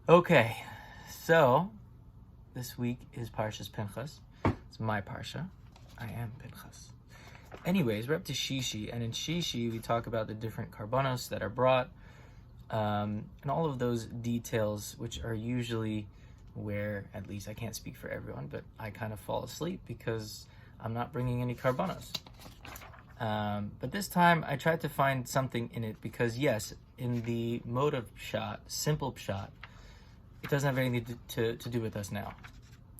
Okay, so this week is Parshat Pinchas. It's my Parsha. I am Pinchas. Anyways, we're up to Shishi, and in Shishi we talk about the different karbanos that are brought, and all of those details, which are usually where, at least I can't speak for everyone, but I kind of fall asleep because I'm not bringing any karbanos. But this time I tried to find something in it because, yes, in the mode of pshat, simple pshat, it doesn't have anything to do with us now.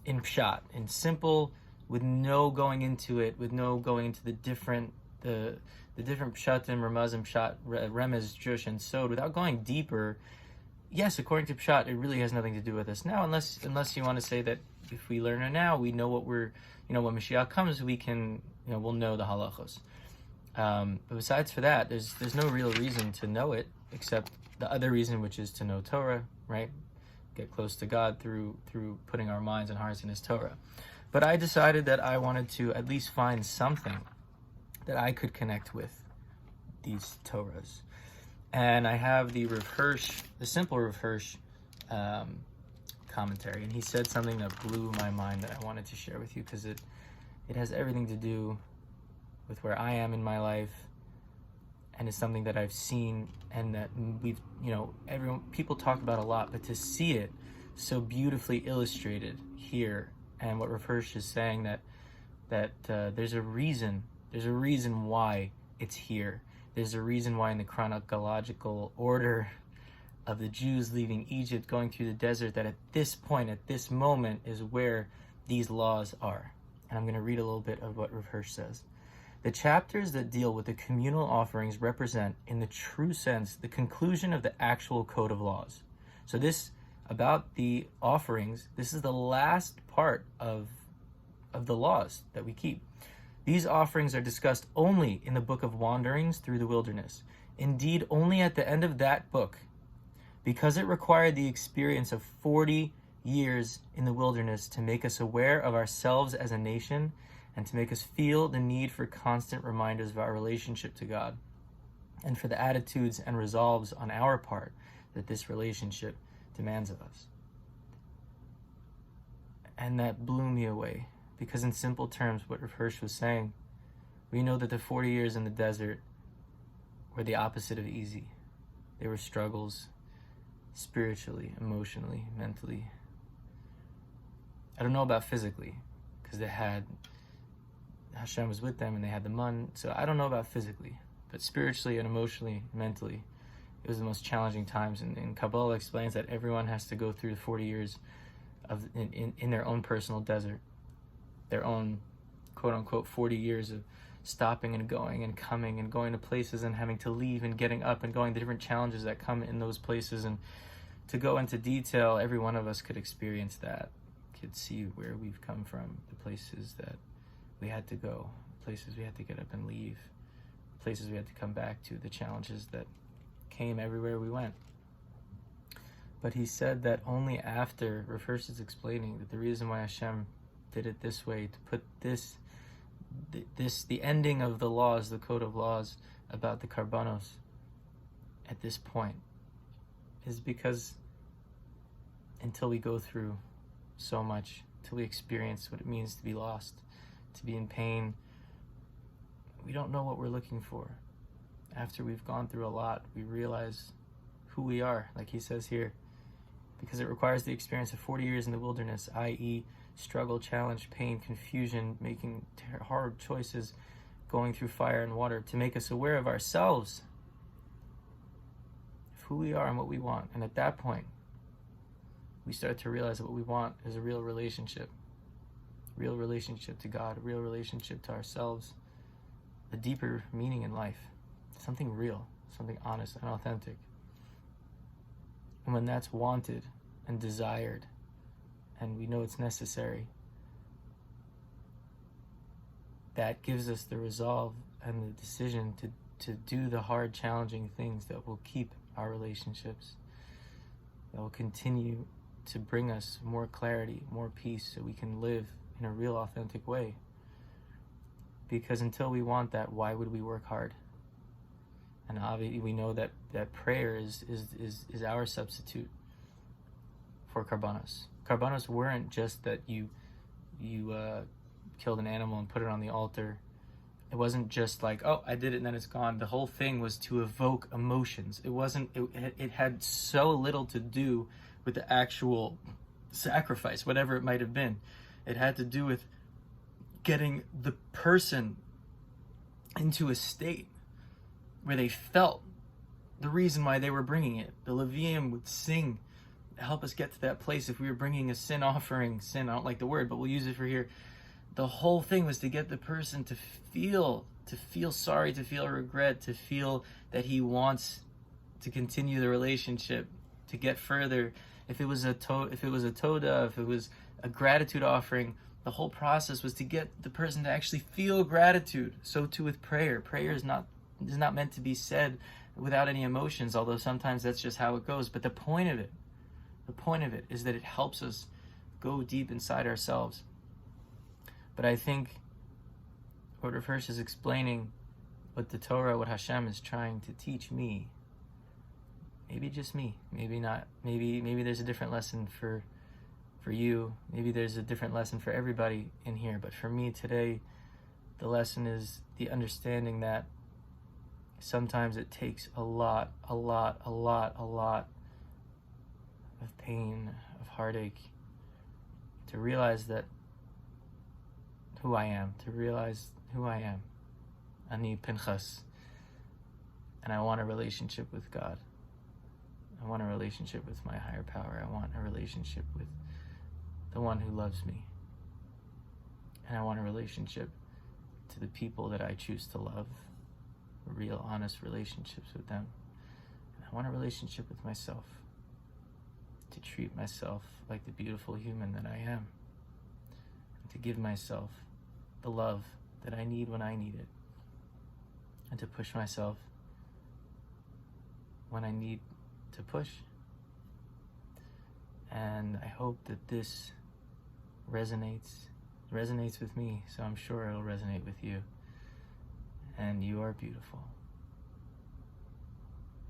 In pshat, in simple, with no going into it, with no going into the different pshatim, ramazim, pshat, remez, jush, and sod, without going deeper. Yes, according to pshat, it really has nothing to do with us now, unless you want to say that if we learn it now, we know what when Mashiach comes, we can, we'll know the halachos. But besides for that, there's no real reason to know it except the other reason, which is to know Torah, right? Get close to God through putting our minds and hearts in His Torah. But I decided that I wanted to at least find something that I could connect with these Torahs. And I have the simple Rav Hirsch commentary, and he said something that blew my mind that I wanted to share with you because it has everything to do with where I am in my life, and it's something that I've seen and that we've, people talk about a lot, but to see it so beautifully illustrated here, and what Rav Hirsch is saying that there's a reason why it's here. There's a reason why in the chronological order of the Jews leaving Egypt, going through the desert, that at this point, at this moment, is where these laws are. And I'm going to read a little bit of what Rav Hirsch says. The chapters that deal with the communal offerings represent, in the true sense, the conclusion of the actual code of laws. So this, about the offerings, this is the last part of the laws that we keep. These offerings are discussed only in the book of Wanderings Through the Wilderness. Indeed, only at the end of that book, because it required the experience of 40 years in the wilderness to make us aware of ourselves as a nation and to make us feel the need for constant reminders of our relationship to God, and for the attitudes and resolves on our part that this relationship demands of us. And that blew me away, because in simple terms, what Rav Hirsch was saying, we know that the 40 years in the desert were the opposite of easy. They were struggles, spiritually, emotionally, mentally. I don't know about physically, because Hashem was with them and they had the mun, so I don't know about physically, but spiritually and emotionally, mentally, it was the most challenging times. And Kabbalah explains that everyone has to go through 40 years in their own personal desert, their own quote-unquote 40 years of stopping and going and coming and going to places and having to leave and getting up and going, the different challenges that come in those places. And to go into detail, every one of us could experience that, could see where we've come from, the places that we had to go, places we had to get up and leave, places we had to come back to, the challenges that came everywhere we went. But he said that only after, Rav Hirsch is explaining that the reason why Hashem did it this way, to put the ending of the laws, the code of laws about the karbanos at this point, is because until we go through so much, till we experience what it means to be lost, to be in pain, we don't know what we're looking for. After we've gone through a lot, we realize who we are, like he says here, because it requires the experience of 40 years in the wilderness, i.e. struggle, challenge, pain, confusion, making hard choices, going through fire and water, to make us aware of ourselves, of who we are and what we want. And at that point, we start to realize that what we want is a real relationship to God, a real relationship to ourselves, a deeper meaning in life, something real, something honest and authentic. And when that's wanted and desired, and we know it's necessary, that gives us the resolve and the decision to do the hard, challenging things that will keep our relationships, that will continue to bring us more clarity, more peace, so we can live in a real, authentic way. Because until we want that, why would we work hard? And obviously we know that prayer is our substitute. for karbanos. Karbanos weren't just that you killed an animal and put it on the altar. It wasn't just like, oh, I did it and then it's gone. The whole thing was to evoke emotions. It had so little to do with the actual sacrifice, whatever it might have been. It had to do with getting the person into a state where they felt the reason why they were bringing it. The Levium would sing to help us get to that place. If we were bringing a sin offering, I don't like the word, but we'll use it for here. The whole thing was to get the person to feel sorry, to feel regret, to feel that he wants to continue the relationship, to get further. If it was a toda, if it was a gratitude offering, the whole process was to get the person to actually feel gratitude. So too with prayer. Prayer is not meant to be said without any emotions, although sometimes that's just how it goes. But the point of it is that it helps us go deep inside ourselves. But I think what Rav Hirsch is explaining, what the Torah, what Hashem is trying to teach me, maybe just me, maybe not, maybe there's a different lesson for you, maybe there's a different lesson for everybody in here, but for me today, the lesson is the understanding that sometimes it takes a lot of pain, of heartache, to realize that who I am, Ani Pinchas, and I want a relationship with God. I want a relationship with my higher power. I want a relationship with the one who loves me. And I want a relationship to the people that I choose to love, real, honest relationships with them. And I want a relationship with myself, to treat myself like the beautiful human that I am, and to give myself the love that I need when I need it, and to push myself when I need to push. And I hope that this resonates with me, so I'm sure it'll resonate with you. And you are beautiful.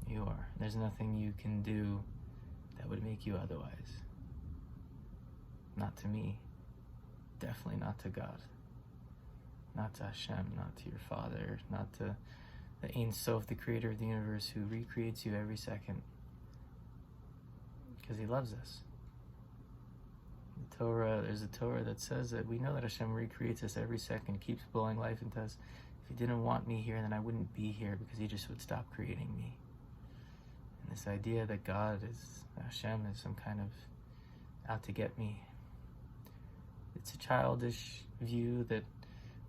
You are. There's nothing you can do that would make you otherwise. Not to me. Definitely not to God. Not to Hashem, not to your Father, not to the Ein Sof, the creator of the universe, who recreates you every second. Because he loves us. The Torah, there's a Torah that says that we know that Hashem recreates us every second, keeps blowing life into us. If he didn't want me here, then I wouldn't be here, because he just would stop creating me. And this idea that Hashem is some kind of out to get me, it's a childish view that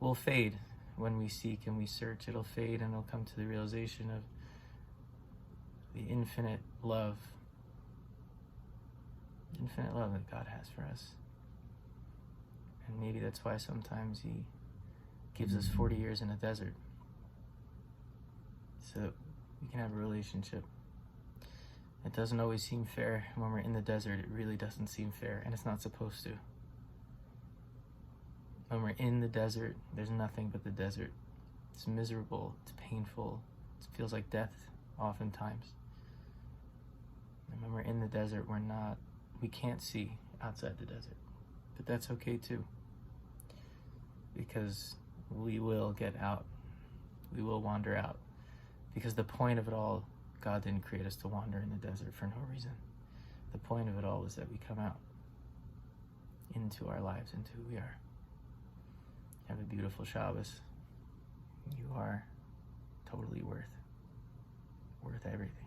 will fade when we seek and we search. It'll fade, and it'll come to the realization of the infinite love that God has for us. And maybe that's why sometimes he gives us 40 years in a desert, so that we can have a relationship. It doesn't always seem fair. When we're in the desert, it really doesn't seem fair, and it's not supposed to. When we're in the desert, there's nothing but the desert. It's miserable, it's painful, it feels like death oftentimes. And when we're in the desert, we can't see outside the desert. But that's okay too, because we will get out. We will wander out. Because the point of it all, God didn't create us to wander in the desert for no reason. The point of it all is that we come out into our lives, into who we are. Have a beautiful Shabbos. You are totally worth everything.